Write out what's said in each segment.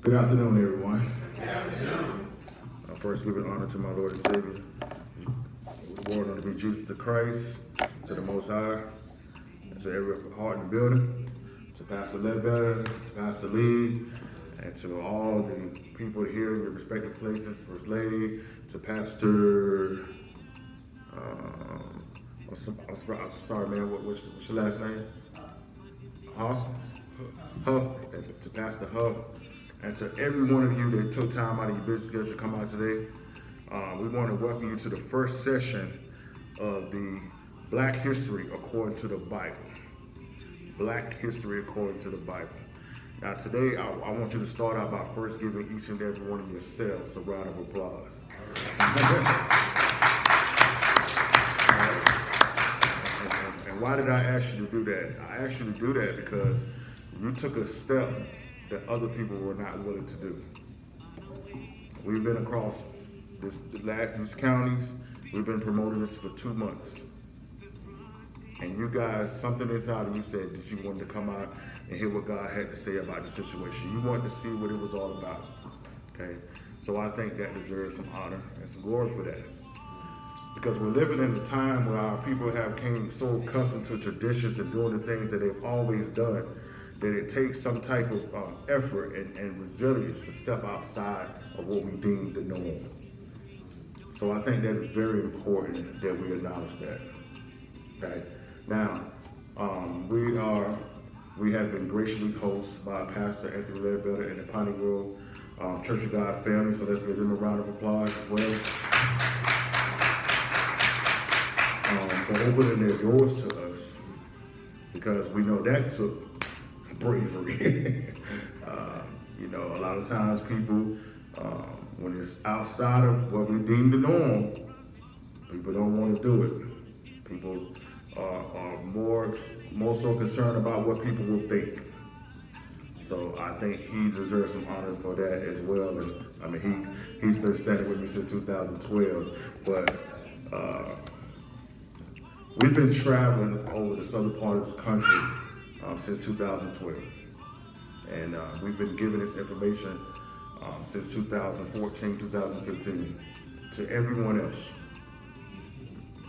Good afternoon, everyone. Good afternoon. I first give it honor to my Lord and Savior, Lord unto me, Jesus the Christ, to the Most High, and to every heart in the building, to Pastor Ledbetter, to Pastor Lee, and to all the people here in your respective places, First Lady, to Pastor, I'm sorry, man, what's your last name? Huff, to Pastor Huff, and to every one of you that took time out of your business schedule to come out today. We want to welcome you to the first session of the Black History According to the Bible. Black History According to the Bible. Now today, I want you to start out by first giving each and every one of yourselves a round of applause. And why did I ask you to do that? I asked you to do that because you took a step that other people were not willing to do. We've been across these counties. We've been promoting this for 2 months. And you guys, something inside of you said that you wanted to come out and hear what God had to say about the situation. You wanted to see what it was all about, okay? So I think that deserves some honor and some glory for that. Because we're living in a time where our people have become so accustomed to traditions and doing the things that they've always done, that it takes some type of effort and resilience to step outside of what we deem the norm. So I think that is very important that we acknowledge that. Okay. Now, we have been graciously hosted by Pastor Anthony Ledbetter and the Piney Grove Church of God family. So let's give them a round of applause as well for opening their doors to us, because we know that took bravery. A lot of times people, when it's outside of what we deem the norm, people don't want to do it. People are more so concerned about what people will think. So I think he deserves some honor for that as well. And I mean, he's been standing with me since 2012, but we've been traveling over the southern part of this country since 2012. And we've been giving this information since 2014, 2015 to everyone else.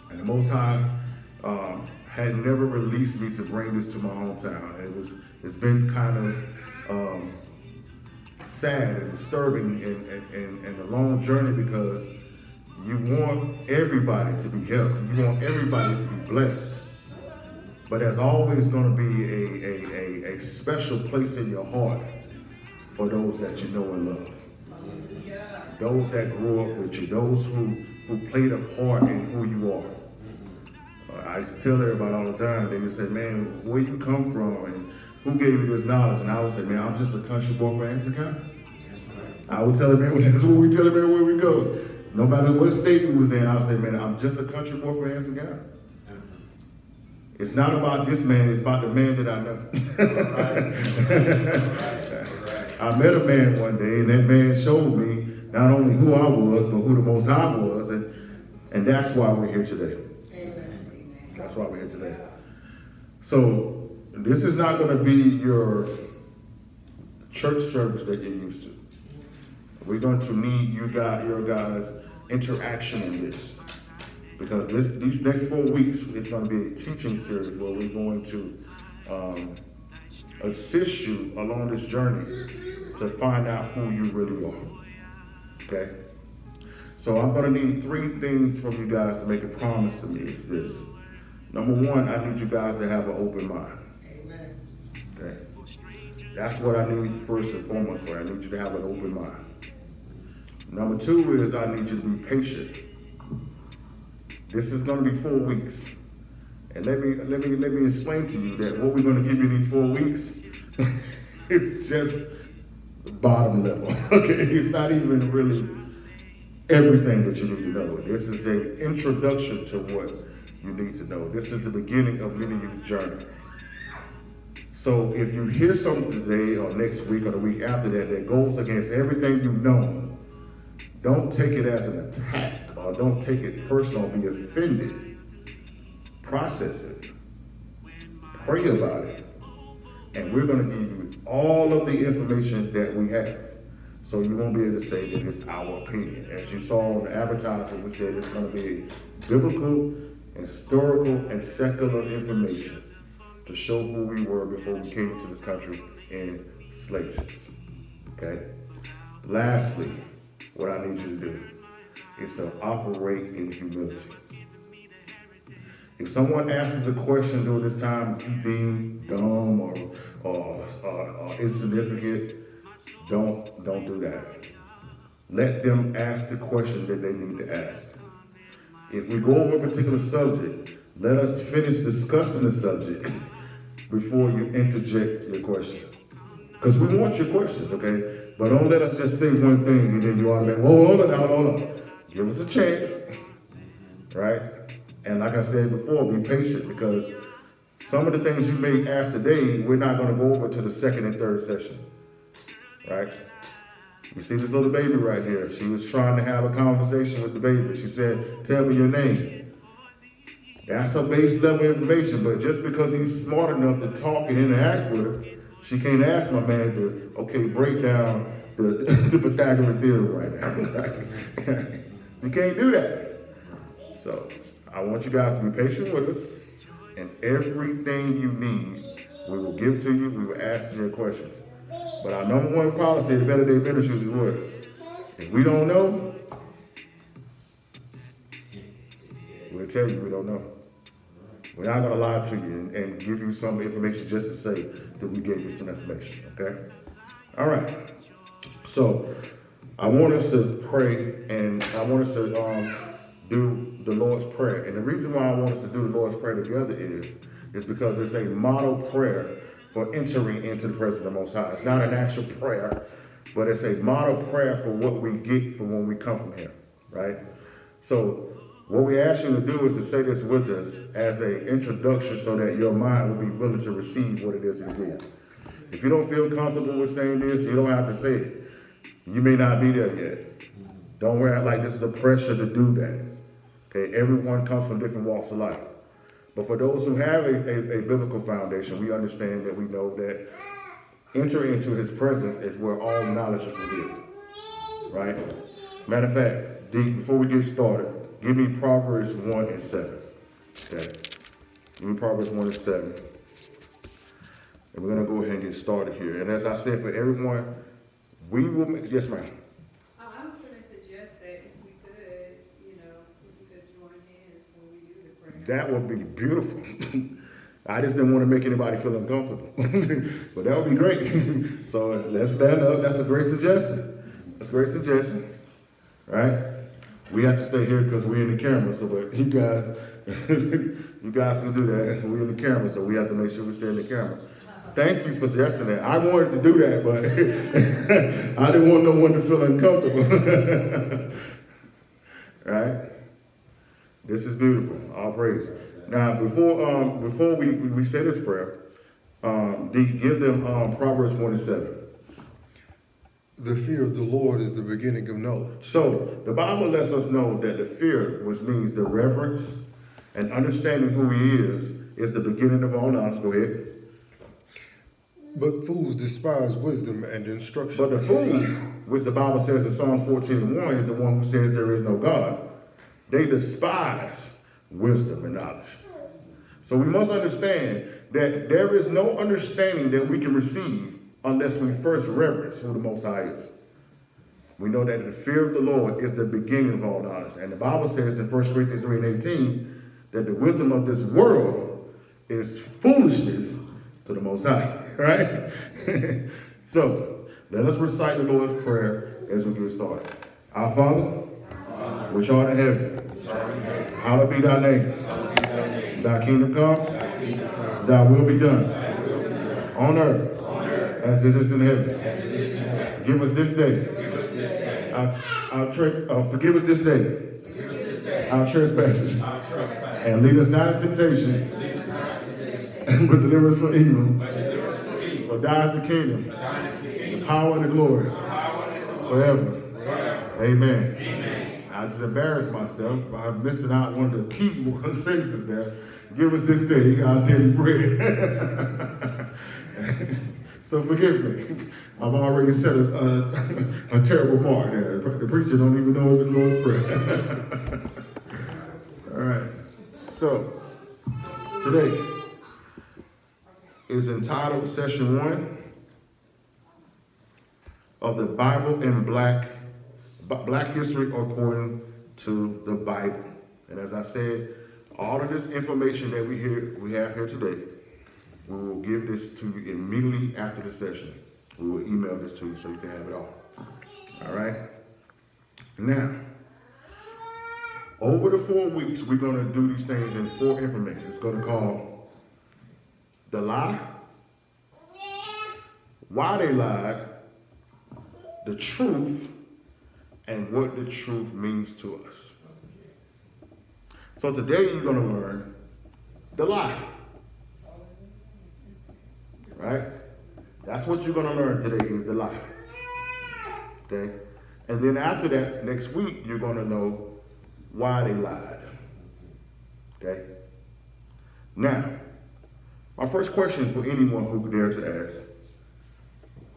And the Most High had never released me to bring this to my hometown. It's been kind of sad and disturbing and a long journey, because you want everybody to be helped. You want everybody to be blessed. But there's always going to be a special place in your heart for those that you know and love. Those that grew up with you, those who played a part in who you are. I used to tell everybody all the time, they would say, man, where you come from and who gave you this knowledge? And I would say, man, I'm just a country boy from Anson County. I would tell them, man, that's what we tell them everywhere we go. No matter what state we was in, I would say, man, I'm just a country boy from Anson County. It's not about this man, it's about the man that I know. I met a man one day, and that man showed me not only who I was, but who the Most High was, and that's why we're here today. Amen. That's why we're here today. So this is not going to be your church service that you're used to. We're going to need your guys' interaction in this. Because these next 4 weeks, it's going to be a teaching series where we're going to assist you along this journey to find out who you really are. Okay? So I'm going to need 3 things from you guys to make a promise to me. It's this. Number 1, I need you guys to have an open mind. Amen. Okay? That's what I need first and foremost for. I need you to have an open mind. Number 2 is I need you to be patient. This is going to be 4 weeks. And let me explain to you that what we're going to give you these 4 weeks is just the bottom level. Okay, it's not even really everything that you need to know. This is an introduction to what you need to know. This is the beginning of many of your journey. So if you hear something today or next week or the week after that goes against everything you've known, don't take it as an attack or don't take it personal or be offended. Process it. Pray about it. And we're going to give you all of the information that we have. So you won't be able to say that it's our opinion. As you saw on the advertisement, we said it's going to be biblical, historical, and secular information to show who we were before we came into this country in slave ships. Okay? Lastly, what I need you to do is to operate in humility. If someone asks a question during this time you deem dumb or insignificant, don't do that. Let them ask the question that they need to ask. If we go over a particular subject, let us finish discussing the subject before you interject your question. Because we want your questions, okay? But don't let us just say one thing and then you automatically, hold on. Give us a chance, right? And like I said before, be patient, because some of the things you may ask today, we're not going to go over to the second and third session, right? You see this little baby right here. She was trying to have a conversation with the baby. She said, tell me your name. That's her base level information, but just because he's smart enough to talk and interact with her, she can't ask my man to, break down the Pythagorean theorem right now. You can't do that. So I want you guys to be patient with us, and everything you need, we will give to you. We will ask your questions. But our number one policy at Better Day Ministries is what? If we don't know, we'll tell you we don't know. We're not going to lie to you and give you some information just to say that we gave you some information, okay? All right. So I want us to pray, and I want us to do the Lord's Prayer. And the reason why I want us to do the Lord's Prayer together is because it's a model prayer for entering into the presence of the Most High. It's not an actual prayer, but it's a model prayer for what we get from when we come from here, right? So what we ask you to do is to say this with us as an introduction so that your mind will be willing to receive what it is you get. If you don't feel comfortable with saying this, you don't have to say it. You may not be there yet. Don't wear it like this is a pressure to do that. Okay, everyone comes from different walks of life. But for those who have a biblical foundation, we understand that we know that entering into his presence is where all knowledge is revealed. Right? Matter of fact, before we get started, give me Proverbs 1 and 7. Okay? Give me Proverbs 1 and 7. And we're going to go ahead and get started here. And as I said, for everyone, we will make, yes, ma'am. I was going to suggest that if we could, if we could join hands when we do the prayer. That would be beautiful. I just didn't want to make anybody feel uncomfortable. But that would be great. So let's stand up. That's a great suggestion. That's a great suggestion. Right? We have to stay here because we're in the camera. So, but you guys can do that. We're in the camera, so we have to make sure we stay in the camera. Thank you for suggesting that. I wanted to do that, but I didn't want no one to feel uncomfortable. Right? This is beautiful. All praise. Now, before we say this prayer, give them Proverbs 1 and 7. The fear of the Lord is the beginning of knowledge. So the Bible lets us know that the fear, which means the reverence and understanding who he is the beginning of all knowledge. Go ahead. But fools despise wisdom and instruction. But the fool, which the Bible says in Psalms 14:1, is the one who says there is no God. They despise wisdom and knowledge. So we must understand that there is no understanding that we can receive unless we first reverence who the Most High is. We know that the fear of the Lord is the beginning of all knowledge. And the Bible says in 1 Corinthians 3:18 that the wisdom of this world is foolishness to the Most High. Right? So, let us recite the Lord's Prayer as we get started. Our Father, which art in heaven, hallowed be thy name. Thy kingdom come, thy will be done, on earth as it is in heaven. Give us this day. Forgive us this day our trespasses, and lead us not into temptation, but deliver us from evil. For thine is the kingdom, the power and the glory, forever. Amen. I just embarrassed myself by missing out one of the key sentences there. Give us this day our daily bread. So forgive me. I've already set a terrible mark there. The preacher don't even know the Lord's Prayer. All right. So today is entitled Session 1 of the Bible in Black History According to the Bible. And as I said, all of this information that we have here today, we will give this to you immediately after the session. We will email this to you so you can have it all. All right? Now, over the 4 weeks, we're going to do these things in 4 increments. It's going to call the lie, why they lied, the truth, and what the truth means to us. So today you're going to learn the lie. Right? That's what you're going to learn today is the lie. Okay? And then after that, next week, you're going to know why they lied. Okay? Now, my first question for anyone who could dare to ask,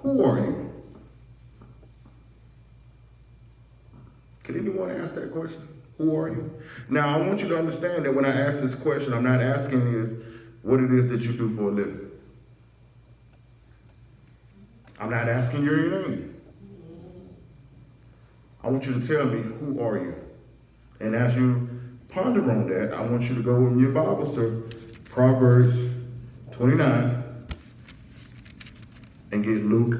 who are you? Can anyone ask that question? Who are you? Now, I want you to understand that when I ask this question, I'm not asking is what it is that you do for a living. I'm not asking your name. I want you to tell me, who are you? And as you ponder on that, I want you to go in your Bibles to Proverbs 29 and get Luke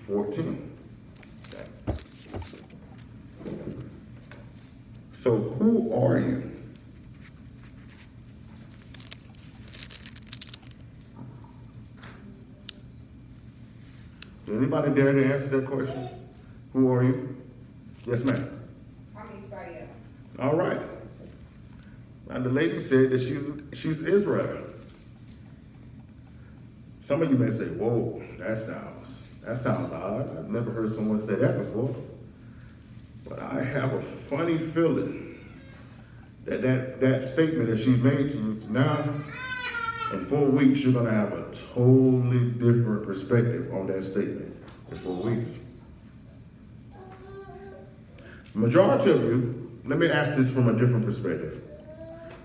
14. Okay. So who are you? Anybody dare to answer that question? Who are you? Yes, ma'am. I'm Israel. All right. Now the lady said that she's Israel. Some of you may say, "Whoa, that sounds odd. I've never heard someone say that before." But I have a funny feeling that statement that she's made to you now, in 4 weeks, you're going to have a totally different perspective on that statement in 4 weeks. Majority of you, let me ask this from a different perspective.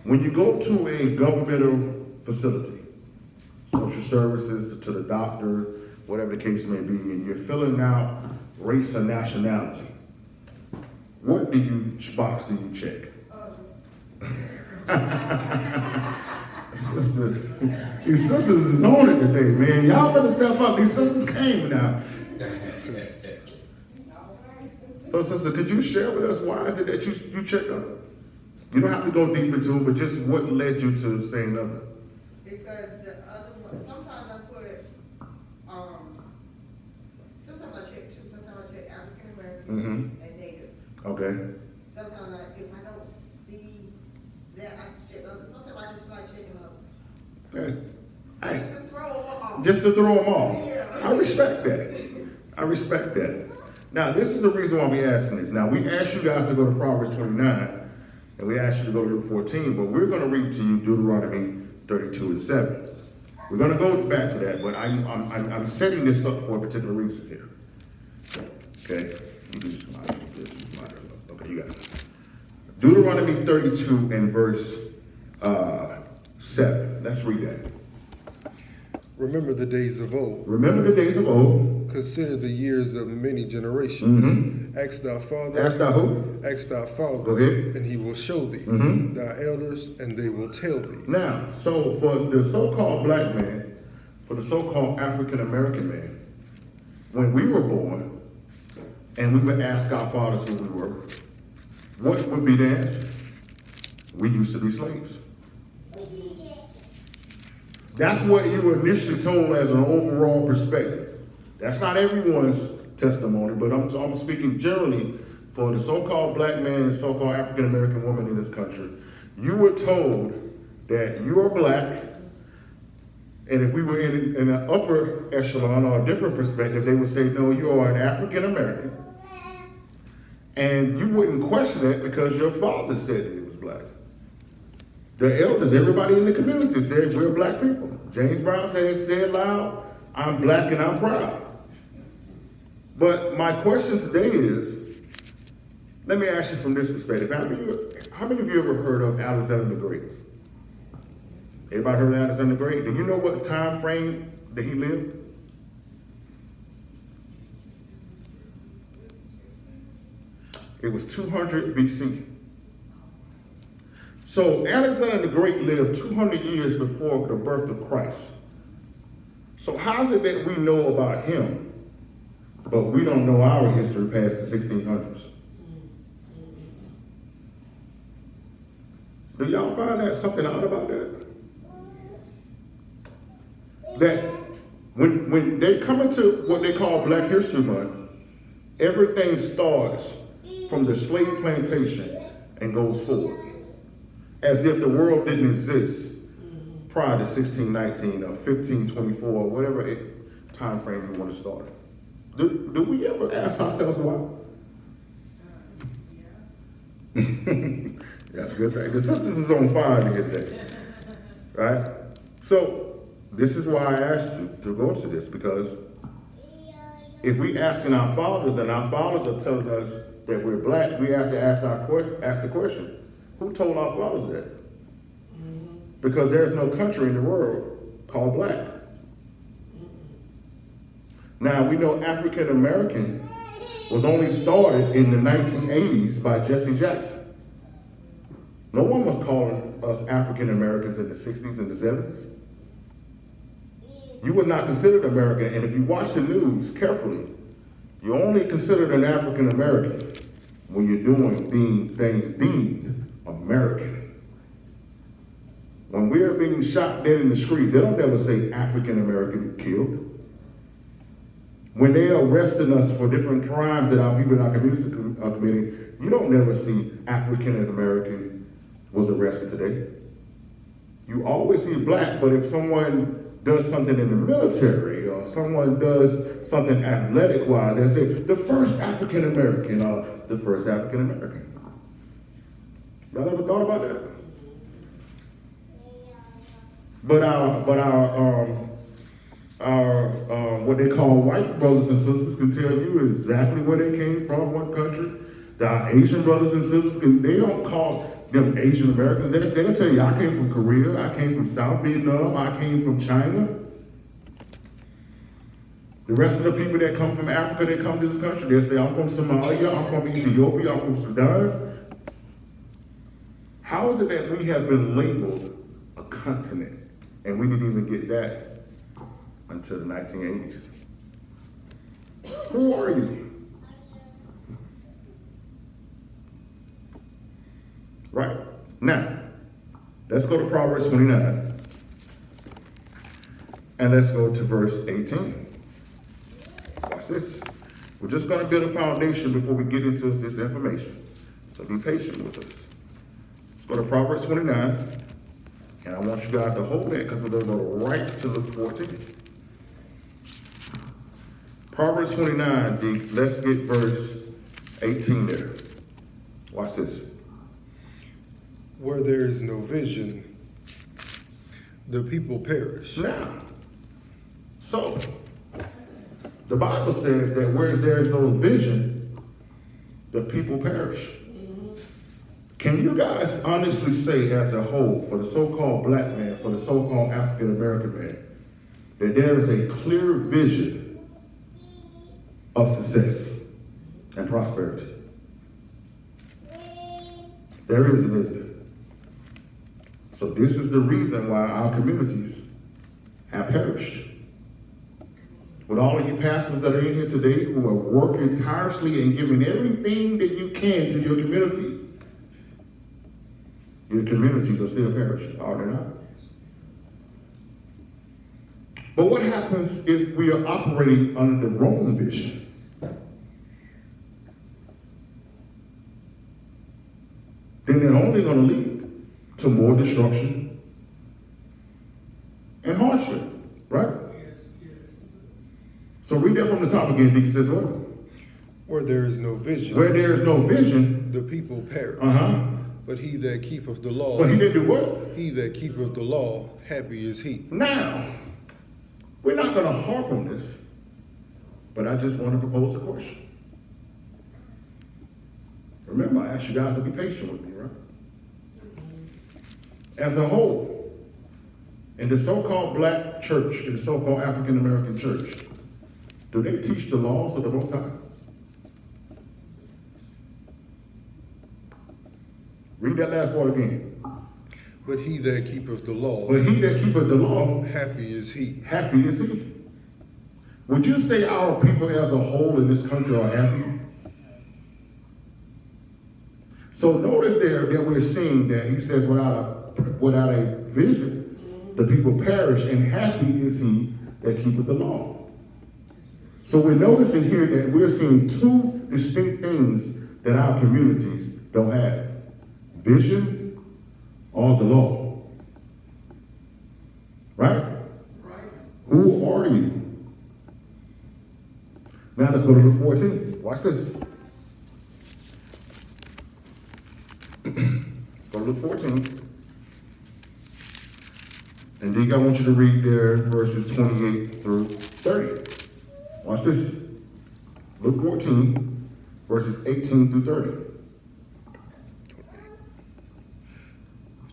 When you go to a governmental facility, social services, to the doctor, whatever the case may be, and you're filling out race or nationality, what box do you check? Sister, these sisters is on it today, man. Y'all better step up. These sisters came now. So, sister, could you share with us why is it that you check up? You don't have to go deep into it, but just what led you to saying nothing? Because the other one, sometimes I put, sometimes I check African American and Native. Okay. Sometimes if I don't see that, I just check other. Sometimes I just like checking other. Okay. Just to throw them off. Just to throw them off. Yeah. I respect that. Now, this is the reason why we asking this. Now, we asked you guys to go to Proverbs 29, and we asked you to go to Luke 14, but we're going to read to you Deuteronomy 32 and 7. We're going to go back to that, but I'm setting this up for a particular reason here. Okay? You do slide. Okay, you got it. Deuteronomy 32 and verse 7. Let's read that. Remember the days of old. Remember the days of old. Consider the years of many generations. Mm-hmm. Ask thy father. Ask thy who? Ask thy father. Go ahead. And he will show thee. Mm-hmm. Thy elders, and they will tell thee. Now, so for the so-called black man, for the so-called African American man, when we were born, and we would ask our fathers who we were, what would be the answer? We used to be slaves. That's what you were initially told as an overall perspective. That's not everyone's testimony, but I'm speaking generally for the so-called black man and so-called African American woman in this country. You were told that you are black, and if we were in an upper echelon or a different perspective, they would say, no, you are an African American. And you wouldn't question that because your father said that he was black. The elders, everybody in the community said we're black people. James Brown said loud, I'm black and I'm proud. But my question today is, let me ask you from this perspective. How many of you ever heard of Alexander the Great? Everybody heard of Alexander the Great? Do you know what time frame that he lived? It was 200 BC. So Alexander the Great lived 200 years before the birth of Christ. So how is it that we know about him, but we don't know our history past the 1600s? Do y'all find that something odd about that? That when they come into what they call Black History Month, everything starts from the slave plantation and goes forward, as if the world didn't exist prior to 1619 or 1524 or whatever time frame you want to start. Do we ever ask ourselves why? That's a good thing. The sisters is on fire here today, right? So this is why I asked you to go to this, because if we asking our fathers and our fathers are telling us that we're black, we have to ask the question, who told our fathers that? Because there's no country in the world called black. Now, we know African American was only started in the 1980s by Jesse Jackson. No one was calling us African Americans in the 60s and the 70s. You were not considered American, and if you watch the news carefully, you're only considered an African American when you're doing things deemed American. When we're being shot dead in the street, they don't ever say African American killed. When they're arresting us for different crimes that our people in our community are committing, you don't never see African American was arrested today. You always see black, but if someone does something in the military or someone does something athletic-wise, they say the first African American or the first African American. Y'all ever thought about that? But our what they call white brothers and sisters can tell you exactly where they came from, what country. Our Asian brothers and sisters they don't call them Asian Americans. They'll tell you, I came from Korea, I came from South Vietnam, I came from China. The rest of the people that come from Africa, that come to this country, they'll say, I'm from Somalia, I'm from Ethiopia, I'm from Sudan. How is it that we have been labeled a continent and we didn't even get that until the 1980s? Who are you? Right. Now, let's go to Proverbs 29. And let's go to verse 18. Watch this. We're just going to build a foundation before we get into this information. So be patient with us. Let's go to Proverbs 29. And I want you guys to hold that because we're going to go right to Luke 14. Proverbs 29, let's get verse 18 there. Watch this. Where there is no vision, the people perish. Now, so the Bible says that where there is no vision, the people perish. Can you guys honestly say as a whole, for the so-called black man, for the so-called African American man, that there is a clear vision of success and prosperity? There isn't, is it? So this is the reason why our communities have perished. With all of you pastors that are in here today who are working tirelessly and giving everything that you can to your communities are still perishing, are they not? But what happens if we are operating under the wrong vision? Then they're only going to lead to more destruction and hardship, right? Yes. So read that from the top again, Deacon says what? Where there is no vision, Where there is no vision, the people perish. But he that keepeth the law, but he didn't do what? he that keepeth the law, happy is he. Now, We're not going to harp on this, but I just want to propose a question. Remember, I asked you guys to be patient with me, right? As a whole, in the so-called black church, in the so-called African American church, do they teach the laws of the Most High? Read that last part again. But he that keepeth the law, But he that keepeth the law, happy is he. happy is he. Would you say our people as a whole in this country are happy? So notice there that we're seeing that he says without a vision, the people perish, and happy is he that keepeth the law. So we're noticing here that we're seeing two distinct things that our communities don't have. Vision or the law. Right? Who are you? Now let's go to Luke 14. Watch this. Let's go to Luke 14. And Deke, I want you to read there verses 28 through 30. Watch this. Luke 14, verses 18 through 30.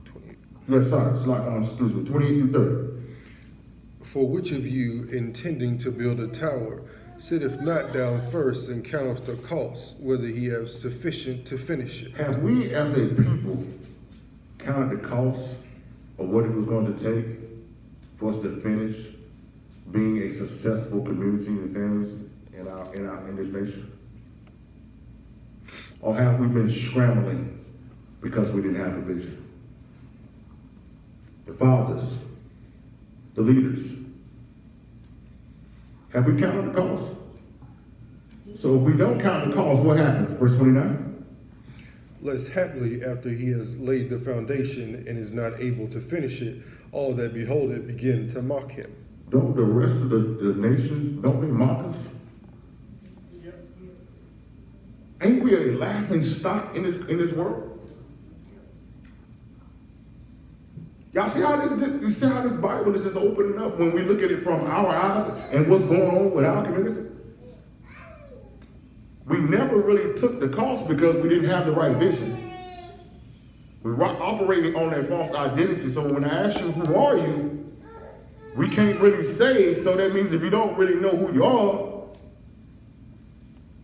28. Yes, sorry. It's like, excuse me, 28 through 30. For which of you, intending to build a tower, sitteth not down first and counteth the cost, whether he have sufficient to finish it? Have we as a people counted the cost of what it was going to take for us to finish being a successful community and families in this nation? Or have we been scrambling because we didn't have a vision? The fathers, the leaders, have we counted the cost? So if we don't count the cost, what happens? Verse 29. Lest haply, after he has laid the foundation and is not able to finish it, all that behold it begin to mock him. Don't the rest of the nations, don't they mock us? Ain't we a laughing stock in this world? Y'all see how you see how this Bible is just opening up when we look at it from our eyes and what's going on with our community? We never really took the cost because we didn't have the right vision. We were operating on that false identity. So when I ask you, who are you? We can't really say, so that means if you don't really know who you are,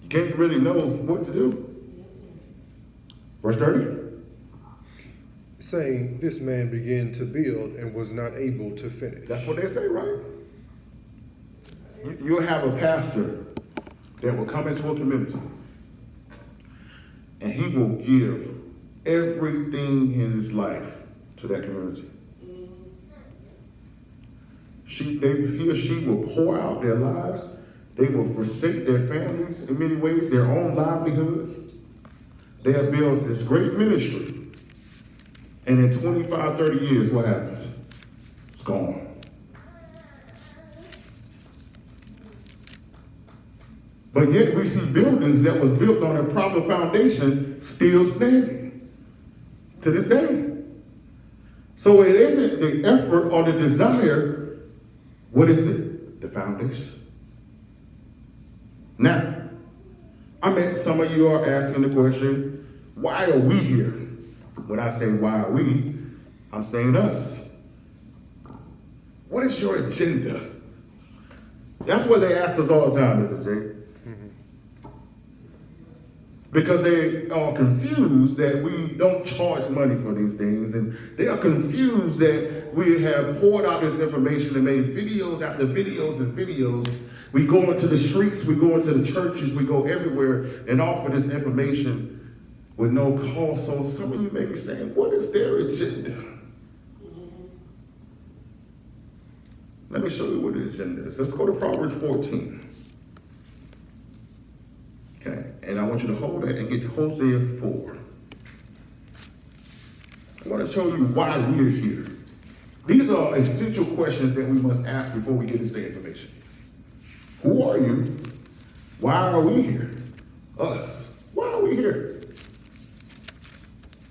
you can't really know what to do. Verse 30. Saying, this man began to build and was not able to finish. That's what they say, right? You'll have a pastor that will come into a community and he will give everything in his life to that community. He or she will pour out their lives. They will forsake their families in many ways, their own livelihoods. They'll build this great ministry. And in 25, 30 years, what happens? It's gone. But yet we see buildings that was built on a proper foundation still standing to this day. So it isn't the effort or the desire. What is it? The foundation. Now, I bet some of you are asking the question, why are we here? When I say why are we, I'm saying us. What is your agenda? That's what they ask us all the time, Mr. J. Because they are confused that we don't charge money for these things, and they are confused that we have poured out this information and made videos after videos and videos. We go into the streets, we go into the churches, we go everywhere and offer this information with no cost. So some of you may be saying, what is their agenda? Let me show you what the agenda is. Let's go to Proverbs 14. Okay, and I want you to hold that and get to Hosea 4. I want to show you why we're here. These are essential questions that we must ask before we get into the information. Who are you? Why are we here? Us. Why are we here?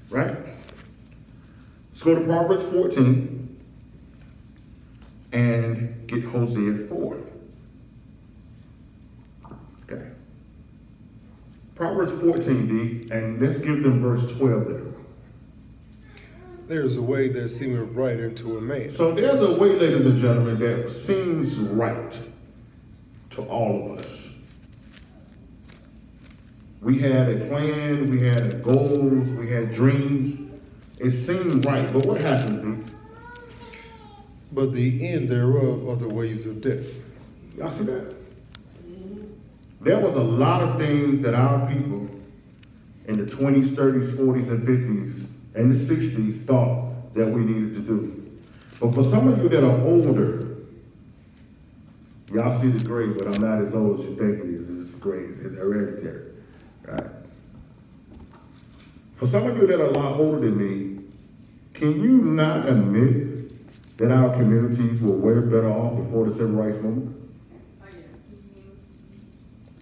Right? Let's go to Proverbs 14 and get Hosea 4. Okay. Proverbs 14, and let's give them verse 12 there. There's a way that seemeth right unto a man. So there's a way, ladies and gentlemen, that seems right to all of us. We had a plan, we had goals, we had dreams. It seemed right, but what happened, D? But the end thereof are the ways of death. Y'all see that? There was a lot of things that our people in the 20s, 30s, 40s, and 50s, and the 60s thought that we needed to do. But for some of you that are older, y'all see the gray, but I'm not as old as you think it is. It's gray, it's hereditary, right? For some of you that are a lot older than me, can you not admit that our communities were way better off before the Civil Rights Movement? Oh, yeah.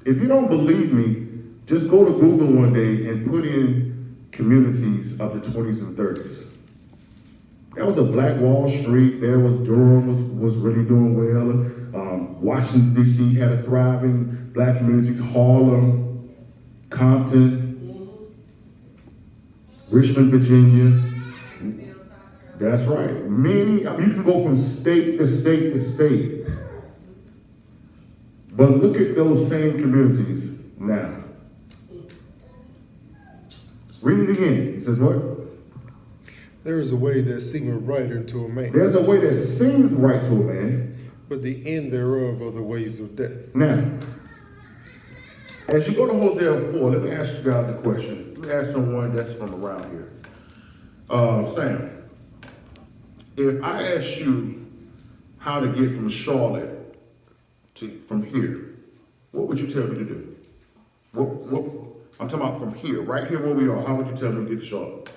If you don't believe me, just go to Google one day and put in communities of the 20s and 30s. There was a Black Wall Street, there was Durham was really doing well. Washington, D.C. had a thriving black community, Harlem, Compton, Richmond, Virginia. That's right. Many, I mean, you can go from state to state to state. But look at those same communities now. Read it again. It says what? There is a way that seemeth right unto a man. There's a way that seems right to a man. But the end thereof are the ways of death. Now, as you go to Hosea 4, let me ask you guys a question. Let me ask someone that's from around here. Sam, if I asked you how to get from Charlotte from here, what would you tell me to do? I'm talking about from here, right here where we are. How would you tell me to get to Charlotte?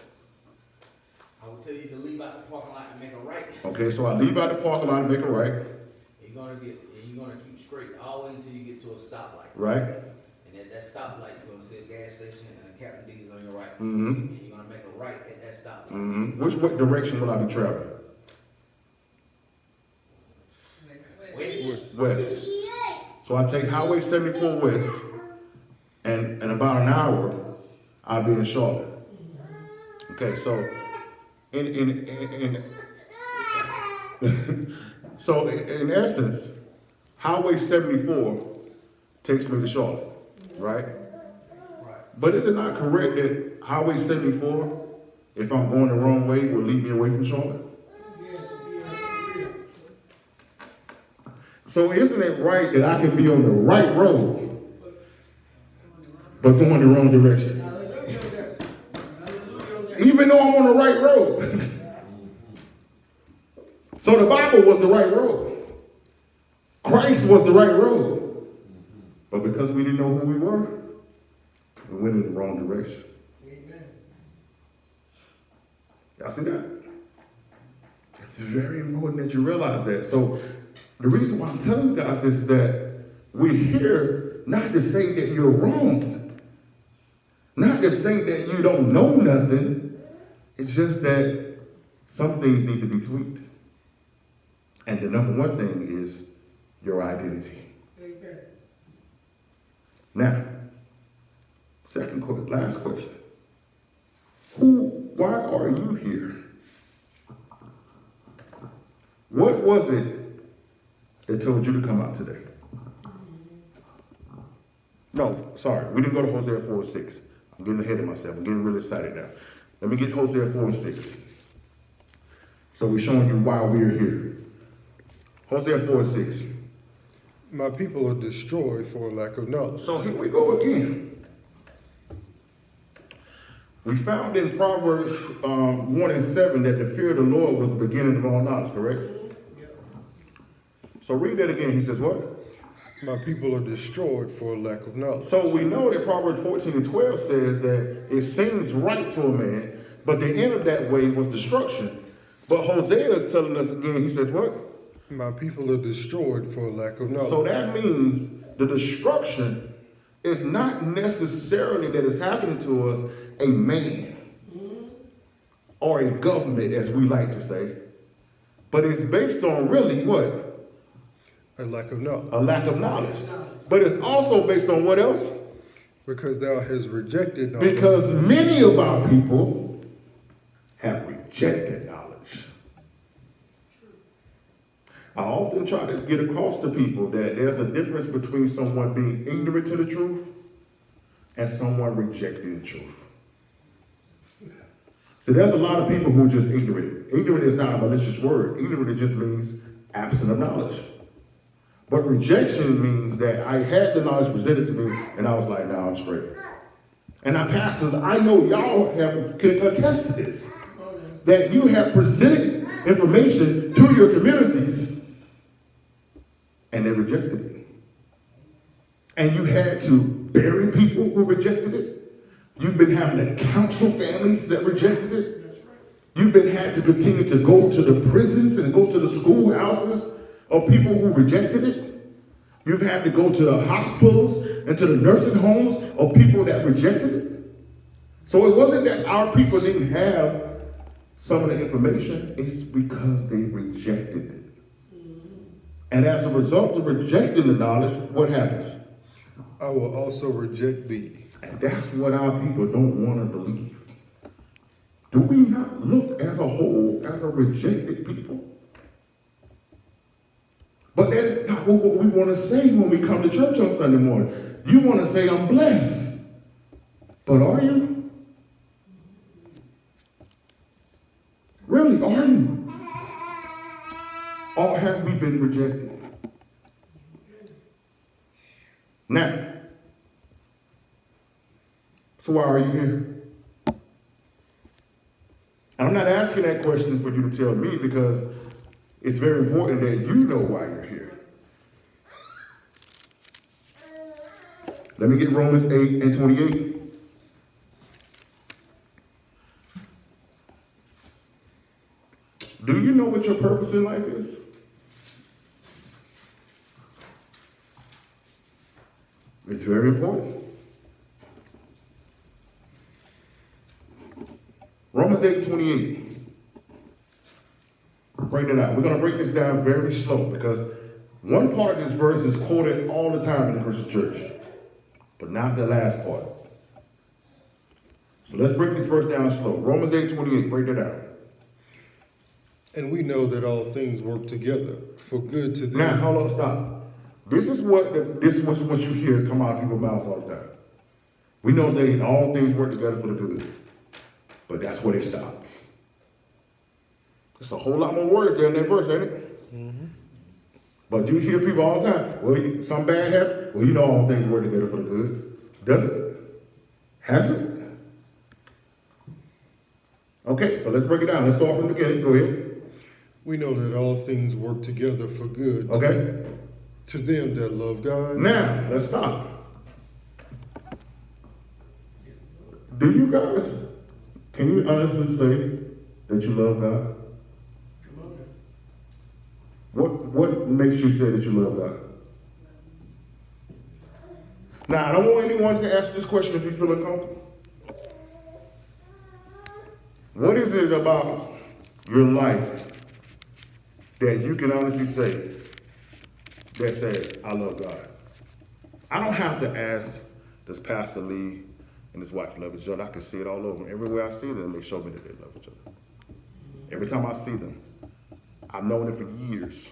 I will tell you to leave out the parking lot and make a right. Okay, so I leave out the parking lot and make a right, You're gonna keep straight all the way until you get to a stoplight. right? And at that stoplight, you're gonna see a gas station and a Captain D's on your right. Mm-hmm. And you're gonna make a right at that stoplight. Mm-hmm. What direction will I be traveling? West. So I take Highway 74 west, and in about an hour, I'll be in Charlotte. Okay, so so in essence, Highway 74 takes me to Charlotte, right? But is it not correct that Highway 74, if I'm going the wrong way, will lead me away from Charlotte? So isn't it right that I can be on the right road, but going the wrong direction? Even though I'm on the right road. So the Bible was the right road. Christ was the right road. But because we didn't know who we were, we went in the wrong direction. Y'all see that? It's very important that you realize that. So the reason why I'm telling you guys is that we're here not to say that you're wrong, not to say that you don't know nothing. It's just that some things need to be tweaked. And the number one thing is your identity. Now, last question. Why are you here? What was it that told you to come out today? No, sorry, we didn't go to Hosea 4:6. I'm getting ahead of myself. I'm getting really excited now. Let me get Hosea 4:6. So we're showing you why we're here. Hosea 4:6. My people are destroyed for lack of knowledge. So here we go again. We found in Proverbs 1:7 that the fear of the Lord was the beginning of all knowledge, correct? So read that again. He says what? My people are destroyed for lack of knowledge. So we know that Proverbs 14:12 says that it seems right to a man, but the end of that way was destruction. But Hosea is telling us again, he says what? My people are destroyed for lack of knowledge. So that means the destruction is not necessarily that it's happening to us, a man or a government, as we like to say, but it's based on really what? A lack of knowledge. A lack of knowledge. But it's also based on what else? Because thou hast rejected knowledge. Because many of our people have rejected knowledge. I often try to get across to people that there's a difference between someone being ignorant to the truth and someone rejecting the truth. So there's a lot of people who are just ignorant. Ignorant is not a malicious word. Ignorant, it just means absent of knowledge. But rejection means that I had the knowledge presented to me and I was like, no, I'm straight. And now pastors, I know y'all can attest to this, that you have presented information to your communities and they rejected it. And you had to bury people who rejected it. You've been having to counsel families that rejected it. You've been had to continue to go to the prisons and go to the schoolhouses of people who rejected it. You've had to go to the hospitals and to the nursing homes of people that rejected it. So it wasn't that our people didn't have some of the information, it's because they rejected it. And as a result of rejecting the knowledge, what happens? I will also reject thee. And that's what our people don't want to believe. Do we not look as a whole as a rejected people? But that is not what we want to say when we come to church on Sunday morning. You want to say, I'm blessed. But are you? Really, are you? Or have we been rejected? Now, so why are you here? And I'm not asking that question for you to tell me because it's very important that you know why you're here. Let me get Romans 8:28. Do you know what your purpose in life is? It's very important. Romans 8:28. Bring it out. We're going to break this down very slow because one part of this verse is quoted all the time in the Christian church, but not the last part. So let's break this verse down slow. Romans 8:28. Break it out. And we know that all things work together for good to them. Now, hold on, stop. This is what you hear come out of people's mouths all the time. We know that all things work together for the good, but that's where they stop. There's a whole lot more words there in that verse, ain't it? Mm-hmm. But you hear people all the time. Well, some bad happen. Well, you know all things work together for the good. Does it? Has it? Okay, so let's break it down. Let's start from the beginning. Go ahead. We know that all things work together for good. Okay. To them that love God. Now, let's stop. Do you guys, can you honestly say that you love God? What makes you say that you love God? Now, I don't want anyone to ask this question if you feel uncomfortable. What is it about your life that you can honestly say that says, I love God? I don't have to ask, does Pastor Lee and his wife love each other? I can see it all over. Everywhere I see them, they show me that they love each other. Every time I see them, I've known them for years.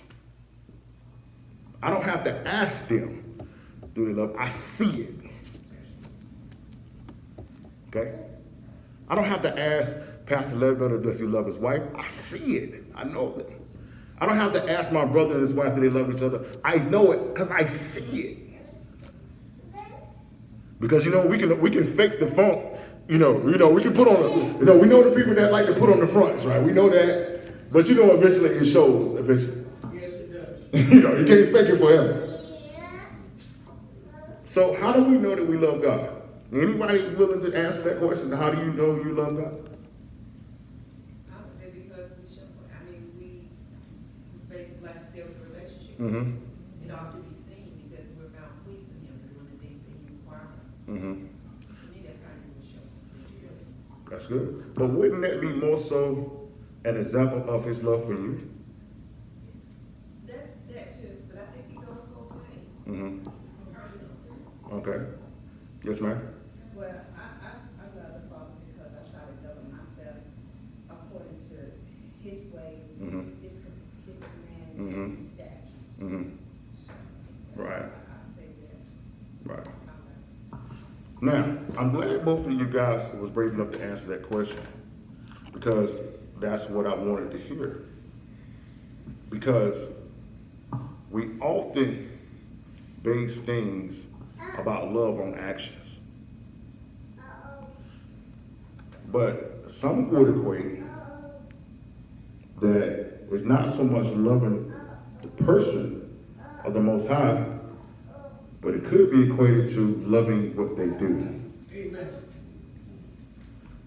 I don't have to ask them, do they love? I see it. Okay? I don't have to ask Pastor Ledbetter, does he love his wife? I see it. I know them. I don't have to ask my brother and his wife, do they love each other? I know it because I see it. Because we can fake the funk. We can put on we know the people that like to put on the fronts, right? We know that. But eventually it shows, eventually. Yes, it does. You can't fake it forever. So how do we know that we love God? Anybody willing to answer that question? How do you know you love God? I would say because we just like I said with the relationship. Mm-hmm. It ought to be seen because we're found pleasing him doing the things that he requires. Mm-hmm. To me, that's how you would show. That's good. But wouldn't that be more so an example of his love for you? That too, but I think Mm-hmm. Okay. Yes, ma'am. Well, I got a problem because I try to govern myself according to his ways, Mhm. his command, Mhm. and his statutes. Mm-hmm. So, Right. I say that. Right. Now, I'm glad both of you guys was brave enough to answer that question, because that's what I wanted to hear. Because we often base things about love on actions. But some would equate that it's not so much loving the person of the Most High, but it could be equated to loving what they do.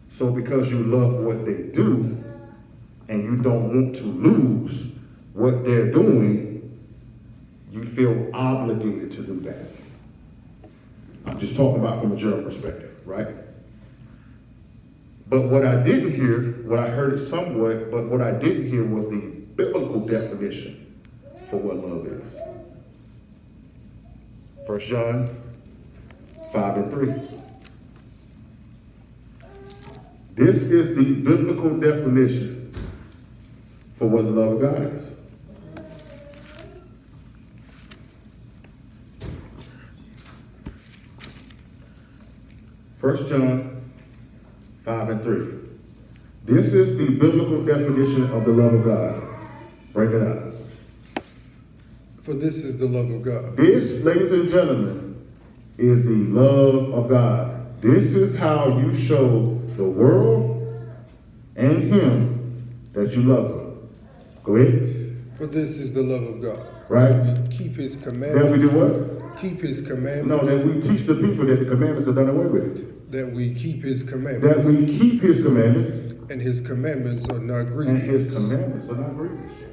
So because you love what they do and you don't want to lose what they're doing, you feel obligated to do that. I'm just talking about from a general perspective, right? But what I didn't hear, what I heard it somewhat, but what I didn't hear was the biblical definition for what love is. 1 John 5:3. This is the biblical definition for what the love of God is. First John 5:3. This is the biblical definition of the love of God. Break it out. For this is the love of God. This, ladies and gentlemen, is the love of God. This is how you show the world and Him that you love Him. Go ahead. For this is the love of God. Right. That we keep his commandments. That we do what? Keep his commandments. No, that we teach the people that the commandments are done away with. That we keep his commandments. That we keep His commandments, And his commandments are not and grievous. His commandments are not grievous.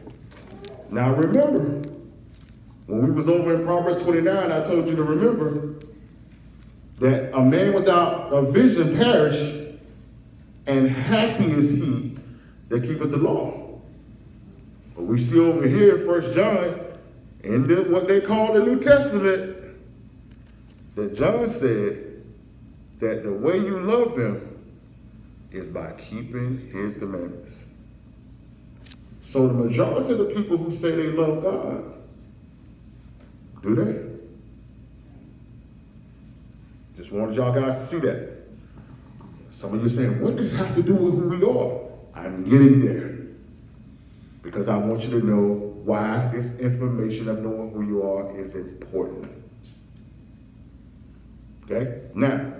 Now remember, when we was over in Proverbs 29, I told you to remember that a man without a vision perish, and happy is he that keepeth the law. But we see over here in 1 John, in what they call the New Testament, that John said that the way you love Him is by keeping His commandments. So the majority of the people who say they love God, do they? Just wanted y'all guys to see that. Some of you saying, what does this have to do with who we are? I'm getting there. Because I want you to know why this information of knowing who you are is important. Okay? Now,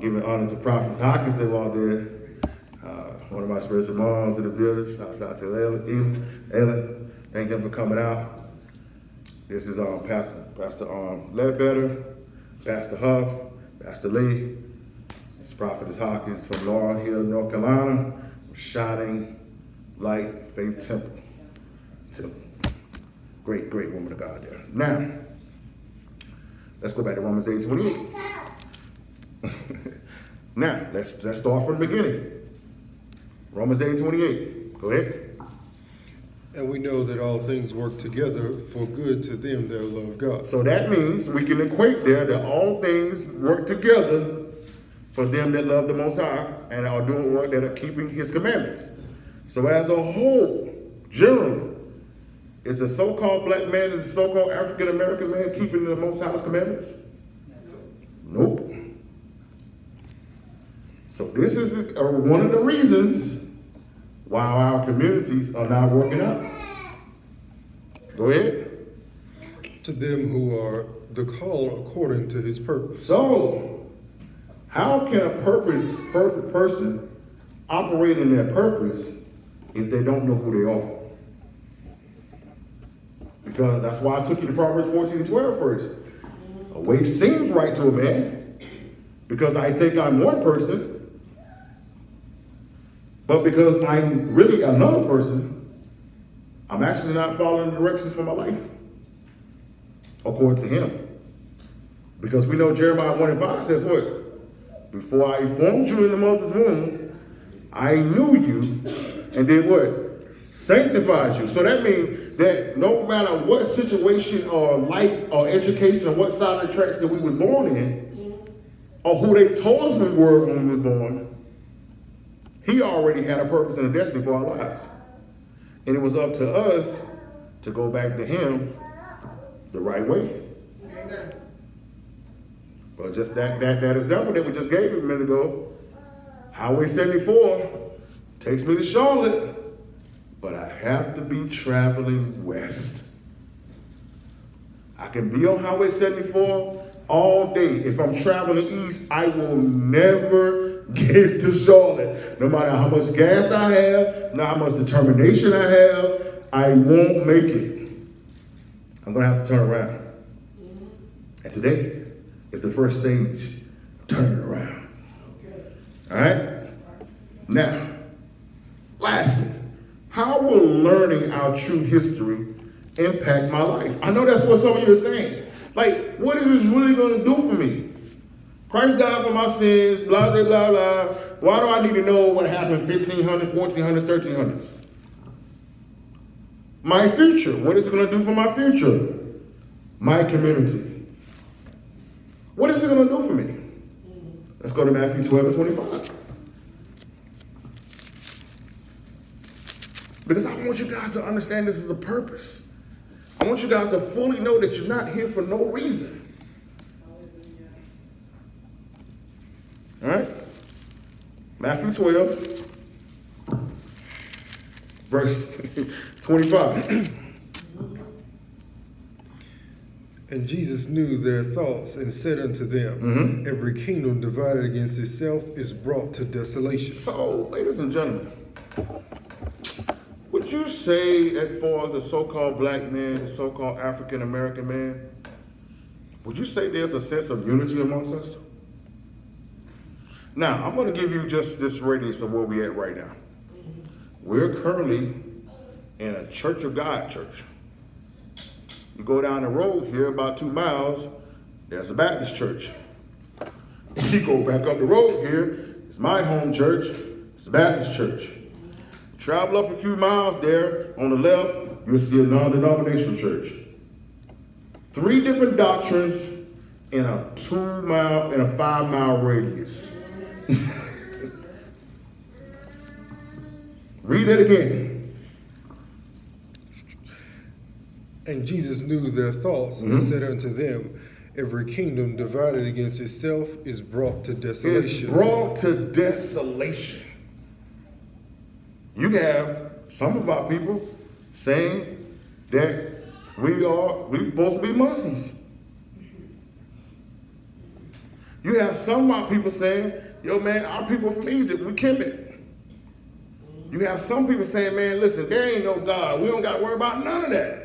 giving honor to Prophet Hawkins out there, one of my spiritual moms in the village. Shouts out to Ellen. Thank him for coming out. This is Pastor Ledbetter, Pastor Huff, Pastor Lee. This is Prophetess Hawkins from Laurel Hill, North Carolina, Shining Light Faith Temple. Great woman of God there. Now, let's go back to Romans 8:28. Now, let's start from the beginning. Romans 8:28. Go ahead. And we know that all things work together for good to them that love God. So that means we can equate there that all things work together for them that love the Most High and are doing work that are keeping His commandments. So as a whole, generally, is the so-called black man and the so-called African-American man keeping the Most High's commandments? Nope. So this is one of the reasons why our communities are not working out. Go ahead. To them who are the called according to his purpose. So, how can a perfect person operate in their purpose if they don't know who they are? Because that's why I took you to Proverbs 14:12 first. A way seems right to a man, because I think I'm one person, but because I'm really another person, I'm actually not following the directions for my life, according to him. Because we know Jeremiah 1:5 says what? Before I formed you in the mother's womb, I knew you and did what? Sanctified you. So that means that no matter what situation or life or education or what side of the tracks that we was born in, or who they told us we were when we was born, he already had a purpose and a destiny for our lives. And it was up to us to go back to him the right way. But just that example that we just gave a minute ago, Highway 74 takes me to Charlotte, but I have to be traveling west. I can be on Highway 74 all day. If I'm traveling east, I will never get to Charlotte. No matter how much gas I have, no matter how much determination I have, I won't make it. I'm gonna have to turn around. And today is the first stage of turning around. All right? Now, lastly, how will learning our true history impact my life? I know that's what some of you are saying. Like, what is this really going to do for me? Christ died for my sins, blah, blah, blah, blah. Why do I need to know what happened 1500s, 1400s, 1300s? My future. What is it going to do for my future? My community. What is it going to do for me? Let's go to Matthew 12:25. Because I want you guys to understand this is a purpose. I want you guys to fully know that you're not here for no reason. All right? Matthew 12, verse 25. And Jesus knew their thoughts and said unto them, Every kingdom divided against itself is brought to desolation. So, ladies and gentlemen, would you say, as far as the so-called black man, the so-called African-American man, would you say there's a sense of unity amongst us? Now, I'm going to give you just this radius of where we're at right now. We're currently in a Church of God church. You go down the road here about 2 miles, there's a Baptist church. You go back up the road here, it's my home church, it's a Baptist church. Travel up a few miles there, on the left, you'll see a non-denominational church. 3 different doctrines in a 2-mile and a 5-mile radius. Read it again. And Jesus knew their thoughts and said unto them, Every kingdom divided against itself is brought to desolation. It's brought to desolation. You have some of our people saying that we supposed to be Muslims. You have some of our people saying, yo man, our people from Egypt, we Kemet. You have some people saying, man, listen, there ain't no God. We don't got to worry about none of that.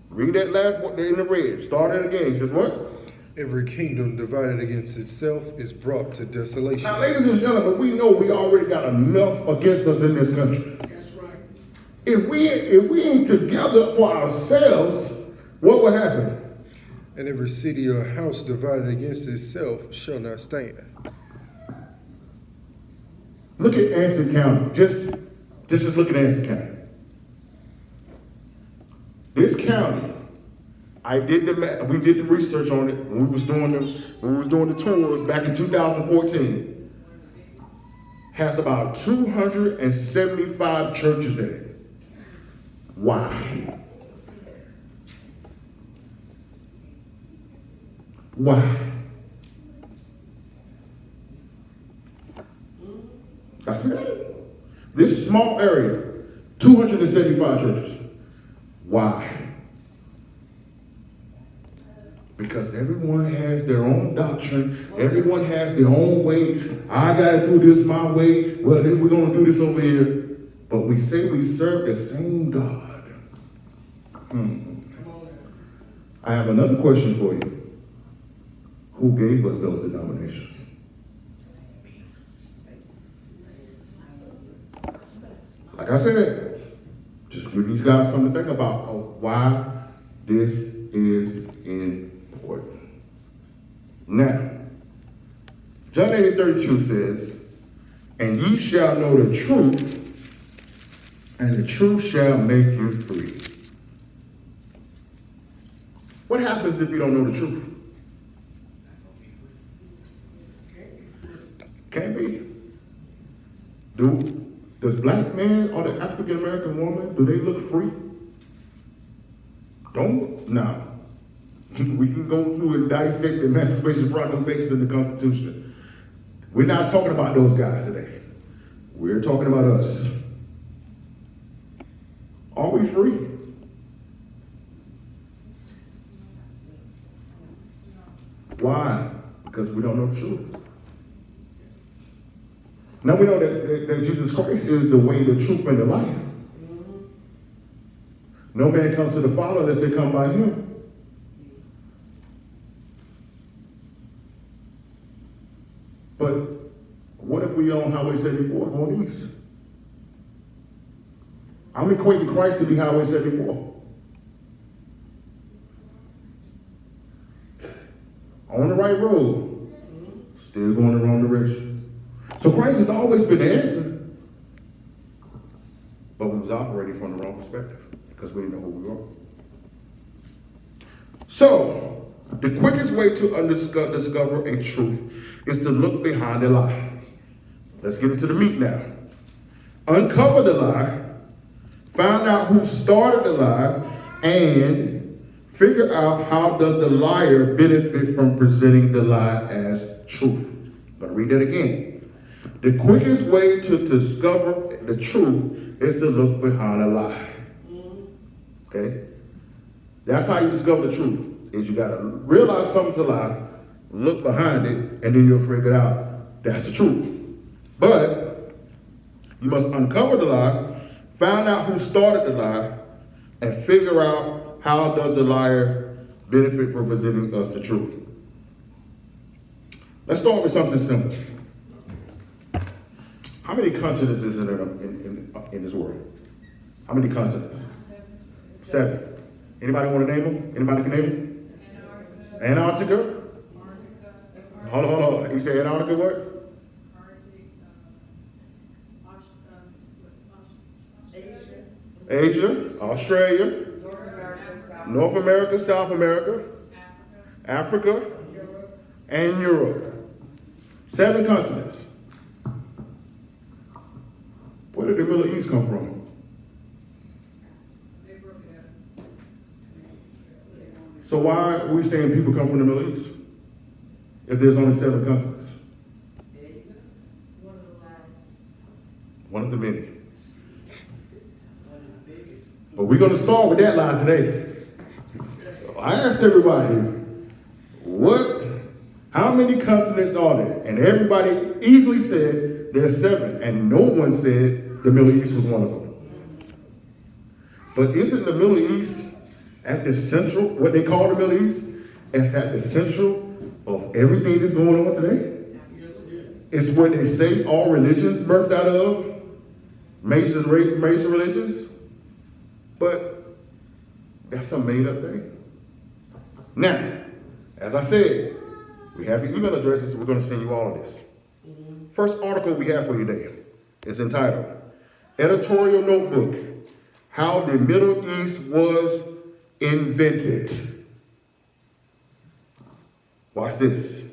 Read that last one in the red. Start it again. It says what? Every kingdom divided against itself is brought to desolation. Now, ladies and gentlemen, we know we already got enough against us in this country. That's right. If we ain't together for ourselves, what will happen? And every city or house divided against itself shall not stand. Look at Anson County. Just look at Anson County. This county, we did the research on it when we was doing the tours back in 2014. Has about 275 churches in it. Why? Why? I said, this small area, 275 churches. Why? Because everyone has their own doctrine. Everyone has their own way. I got to do this my way. Well, then we're going to do this over here. But we say we serve the same God. I have another question for you. Who gave us those denominations? Like I said, just give you guys something to think about of why this is important. Now, John 8:32 says, and ye shall know the truth, and the truth shall make you free. What happens if you don't know the truth? Can't be. Does black man or the African American woman, do they look free? Don't, no. We can go through and dissect the Emancipation Proclamation in the Constitution. We're not talking about those guys today. We're talking about us. Are we free? Why? Because we don't know the truth. Now we know that Jesus Christ is the way, the truth, and the life. No man comes to the Father unless they come by him. But what if we on Highway 74 going east? I'm equating Christ to be Highway 74. On the right road, still going the wrong direction. So Christ has always been the answer, but we was operating from the wrong perspective because we didn't know who we were. So, the quickest way to discover a truth is to look behind the lie. Let's get into the meat now. Uncover the lie, find out who started the lie, and figure out how does the liar benefit from presenting the lie as truth. I'm going to read that again. The quickest way to discover the truth is to look behind a lie. Okay? That's how you discover the truth, is you got to realize something's a lie, look behind it, and then you'll figure out that's the truth. But you must uncover the lie, find out who started the lie, and figure out how does the liar benefit from presenting us the truth. Let's start with something simple. How many continents is there in this world? How many continents? 7. Anybody want to name them? Anybody can name them? Antarctica? Hold on. You say Antarctica what? Asia, Australia, North America, South America, Africa, and Europe. 7 continents. Where did the Middle East come from? So why are we saying people come from the Middle East if there's only 7 continents? One of the many. But we're going to start with that lie today. So I asked everybody, how many continents are there? And everybody easily said there's 7, and no one said the Middle East was one of them. But isn't the Middle East at the central, what they call the Middle East, it's at the central of everything that's going on today? It's where they say all religions birthed out of, major religions. But that's a made-up thing. Now, as I said, we have your email addresses, so we're going to send you all of this. First article we have for you today is entitled, Editorial Notebook, How the Middle East Was Invented. Watch this.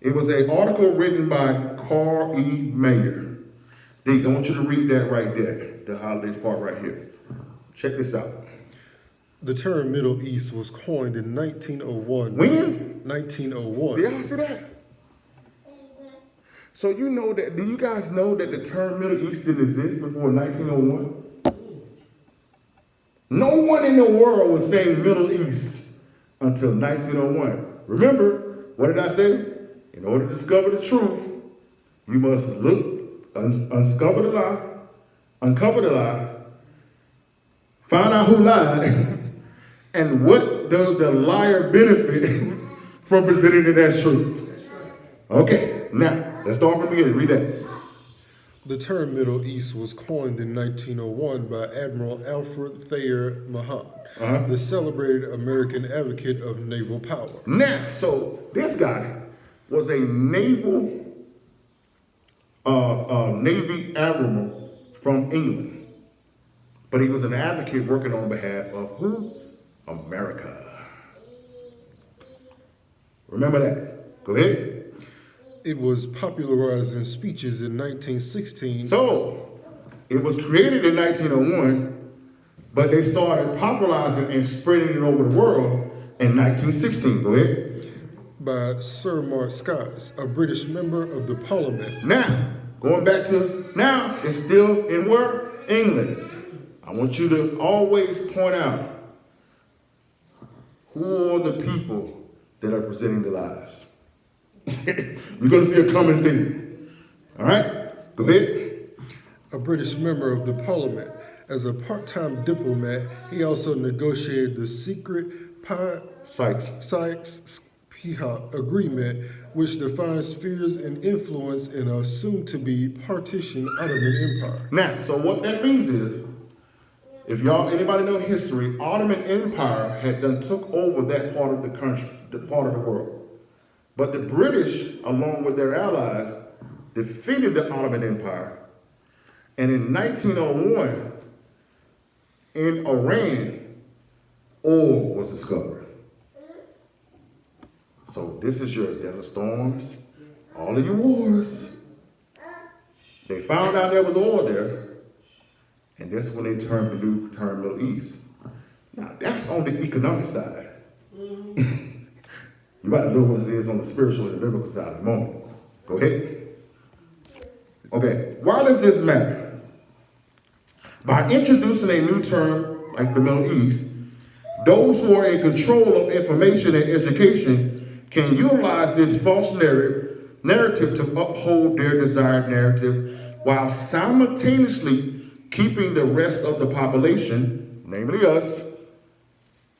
It was an article written by Carl E. Mayer. I want you to read that right there, the holidays part right here. Check this out. The term Middle East was coined in 1901. When? 1901. Did y'all see that? So you know that, do you guys know that the term Middle East didn't exist before 1901? No one in the world was saying Middle East until 1901. Remember, what did I say? In order to discover the truth, you must uncover the lie, find out who lied, and what does the liar benefit from presenting it as truth? Okay, now, let's start from the beginning. Read that. The term Middle East was coined in 1901 by Admiral Alfred Thayer Mahan, the celebrated American advocate of naval power. Now, so this guy was a Navy admiral from England, but he was an advocate working on behalf of who? America. Remember that. Go ahead. It was popularized in speeches in 1916. So, it was created in 1901, but they started popularizing and spreading it over the world in 1916. Go ahead. By Sir Mark Scott, a British member of the Parliament. Now, going back to now, it's still in where? England. I want you to always point out who are the people that are presenting the lies. You're going to see a common theme. All right? Go ahead. A British member of the Parliament. As a part-time diplomat, he also negotiated the secret Sykes-Picot Agreement, which defines spheres and influence in a soon-to-be partitioned Ottoman Empire. Now, so what that means is, if anybody know history, Ottoman Empire had done took over that part of the country, the part of the world. But the British, along with their allies, defeated the Ottoman Empire. And in 1901, in Iran, oil was discovered. So this is your Desert Storms, all of your wars. They found out there was oil there, and that's when they turned the new term Middle East. Now that's on the economic side. You got to know what it is on the spiritual and the biblical side in a moment. Go ahead. Okay, why does this matter? By introducing a new term like the Middle East, those who are in control of information and education can utilize this false narrative to uphold their desired narrative while simultaneously keeping the rest of the population, namely us,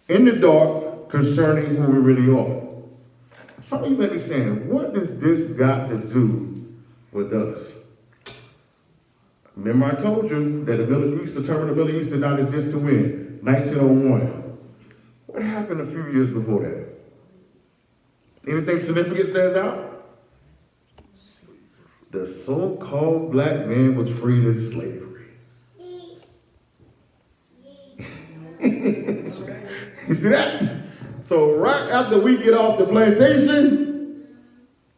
in the dark concerning who we really are. Some of you may be saying, what does this got to do with us? Remember I told you that the Middle East, the term of the Middle East did not exist to when? 1901. What happened a few years before that? Anything significant stands out? The so-called black man was freed in slavery. You see that? So right after we get off the plantation,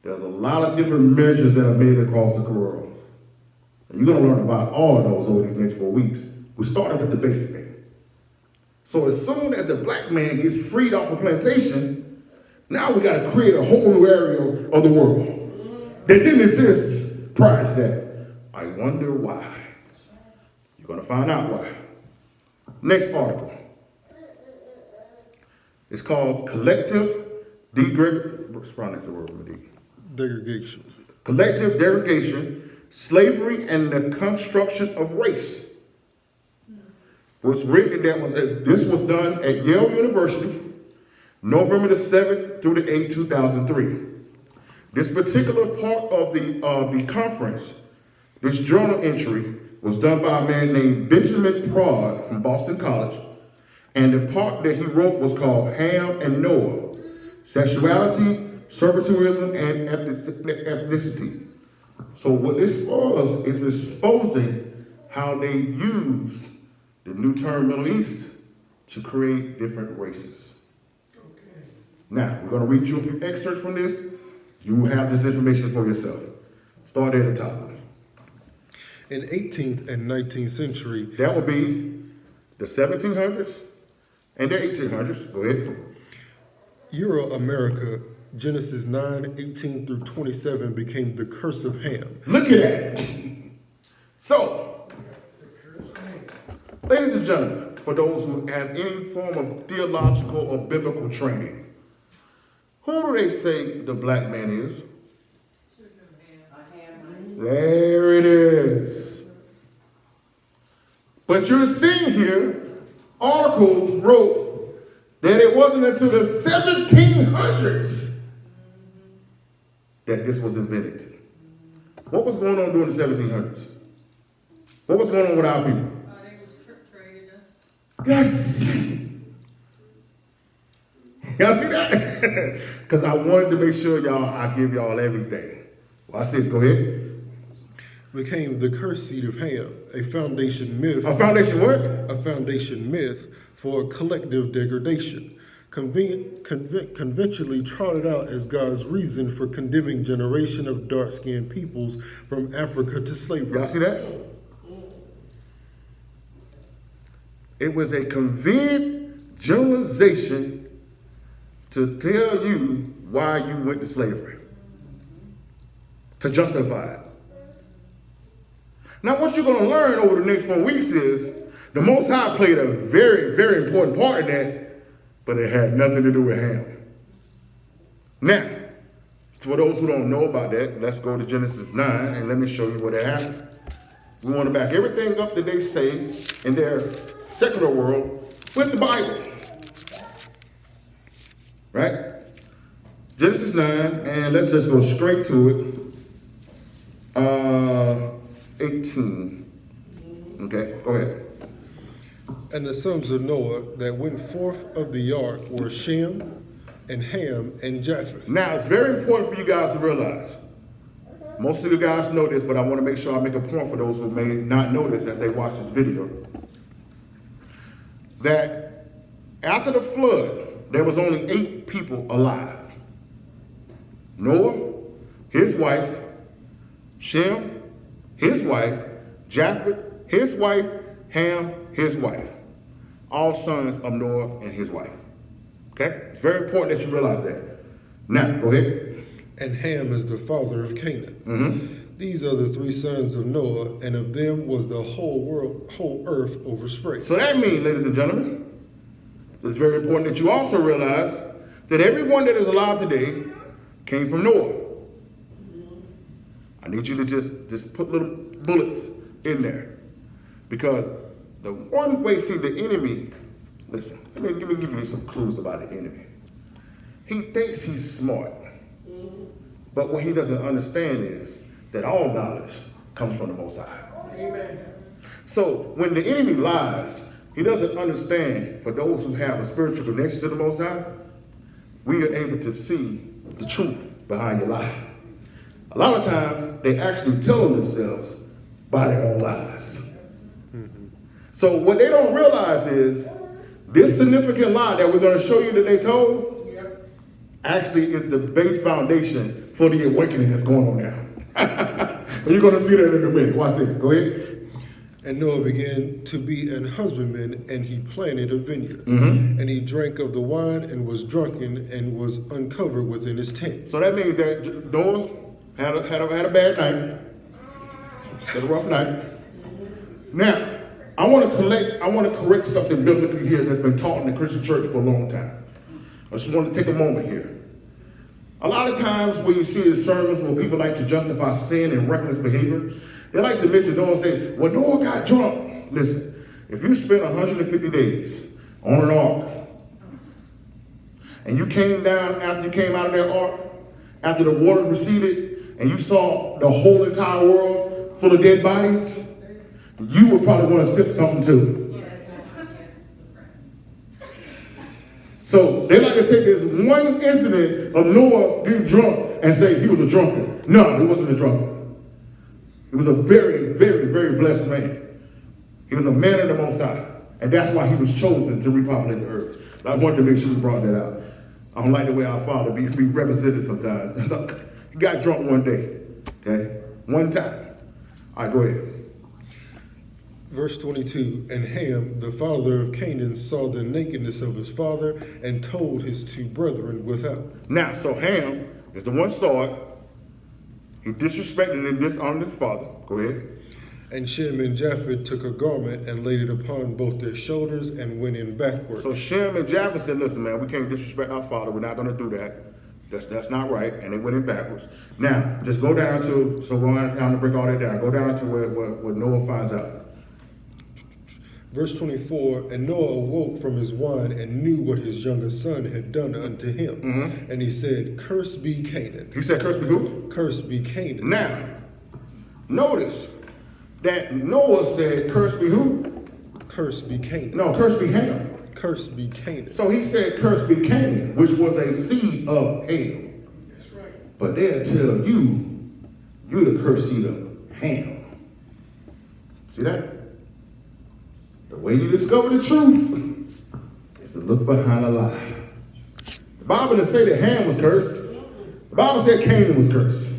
there's a lot of different measures that are made across the world. And you're going to learn about all of those over these next 4 weeks. We started with the basic thing. So as soon as the black man gets freed off a plantation, now we got to create a whole new area of the world that didn't exist prior to that. I wonder why. You're going to find out why. Next article. It's called Collective Degradation. Collective Degradation, Slavery and the Construction of Race. Was written this was done at Yale University, November the 7th through the 8th, 2003. This particular part of the conference, this journal entry, was done by a man named Benjamin Prod from Boston College. And the part that he wrote was called Ham and Noah, Sexuality, Serviturism, and Ethnicity. So what this was is exposing how they used the new term Middle East to create different races. Okay. Now, we're going to read you a few excerpts from this. You will have this information for yourself. Start at the top. In 18th and 19th century, that would be the 1700s and the 1800s. Go ahead. Euro-America, Genesis 9:18 through 27 became the curse of Ham. Look at that. So, ladies and gentlemen, for those who have any form of theological or biblical training, who do they say the black man is? There it is. But you're seeing here, articles wrote that it wasn't until the 1700s that this was invented. What was going on during the 1700s? What was going on with our people? They was trading us. Yes. Y'all see that? Because I wanted to make sure I give y'all everything. Watch this, go ahead. Became the cursed seed of Ham, a foundation myth. A foundation what? A foundation myth for collective degradation. conventionally trotted out as God's reason for condemning generation of dark-skinned peoples from Africa to slavery. Y'all see that? It was a convenient generalization to tell you why you went to slavery, to justify it. Now, what you're going to learn over the next 4 weeks is the Most High played a very, very important part in that, but it had nothing to do with Ham. Now, for those who don't know about that, let's go to Genesis 9 and let me show you what happened. We want to back everything up that they say in their secular world with the Bible. Right? Genesis 9, and let's just go straight to it. 18. Okay, go ahead. And the sons of Noah that went forth of the ark were Shem and Ham and Japheth. Now, it's very important for you guys to realize. Most of you guys know this, but I want to make sure I make a point for those who may not know this as they watch this video. That after the flood, there was only 8 people alive. Noah, his wife, Shem, his wife, Japheth, his wife, Ham, his wife. All sons of Noah and his wife. Okay? It's very important that you realize that. Now, go ahead. And Ham is the father of Canaan. Mm-hmm. These are the 3 sons of Noah, and of them was the whole earth overspread. So that means, ladies and gentlemen, it's very important that you also realize that everyone that is alive today came from Noah. I need you to just put little bullets in there. Because the one way, see, the enemy, listen, let me give you some clues about the enemy. He thinks he's smart. But what he doesn't understand is that all knowledge comes from the Most High. Amen. So when the enemy lies, he doesn't understand, for those who have a spiritual connection to the Most High, we are able to see the truth behind your lie. A lot of times, they actually tell themselves by their own lies. So what they don't realize is this significant lie that we're going to show you that they told actually is the base foundation for the awakening that's going on now. You're going to see that in a minute. Watch this. Go ahead. And Noah began to be an husbandman, and he planted a vineyard. Mm-hmm. And he drank of the wine and was drunken and was uncovered within his tent. So that means that Noah had a bad night, had a rough night. Now, I want to correct something biblically here that's been taught in the Christian church for a long time. I just want to take a moment here. A lot of times when you see the sermons where people like to justify sin and reckless behavior, they like to mention Noah and say, well, Noah got drunk. Listen, if you spent 150 days on an ark, and you came down after you came out of that ark, after the water receded, and you saw the whole entire world full of dead bodies, you would probably want to sip something too. So they like to take this one incident of Noah getting drunk and say he was a drunkard. No, he wasn't a drunkard. He was a very, very, very blessed man. He was a man of the Most High. And that's why he was chosen to repopulate the earth. I wanted to make sure we brought that out. I don't like the way our Father be represented sometimes. He got drunk one day, okay? One time. All right, go ahead. Verse 22, and Ham, the father of Canaan, saw the nakedness of his father and told his 2 brethren without. Now, so Ham is the one saw it. He disrespected and dishonored his father. Go ahead. And Shem and Japheth took a garment and laid it upon both their shoulders and went in backward. So Shem and Japheth said, listen, man, we can't disrespect our father. We're not going to do that. That's not right. And they went in backwards. Now, just go down to, so we're going to have to break all that down. Go down to where Noah finds out. Verse 24, and Noah awoke from his wine and knew what his younger son had done unto him. Mm-hmm. And he said, cursed be Canaan. He said, cursed be who? Cursed be Canaan. Now, notice that Noah said, cursed be who? Cursed be Canaan. No, cursed be Ham. Cursed be Canaan. So he said, cursed be Canaan, which was a seed of Ham. That's right. But they'll tell you, you're the cursed seed of Ham. See that? The way you discover the truth is to look behind a lie. The Bible didn't say that Ham was cursed. The Bible said Canaan was cursed.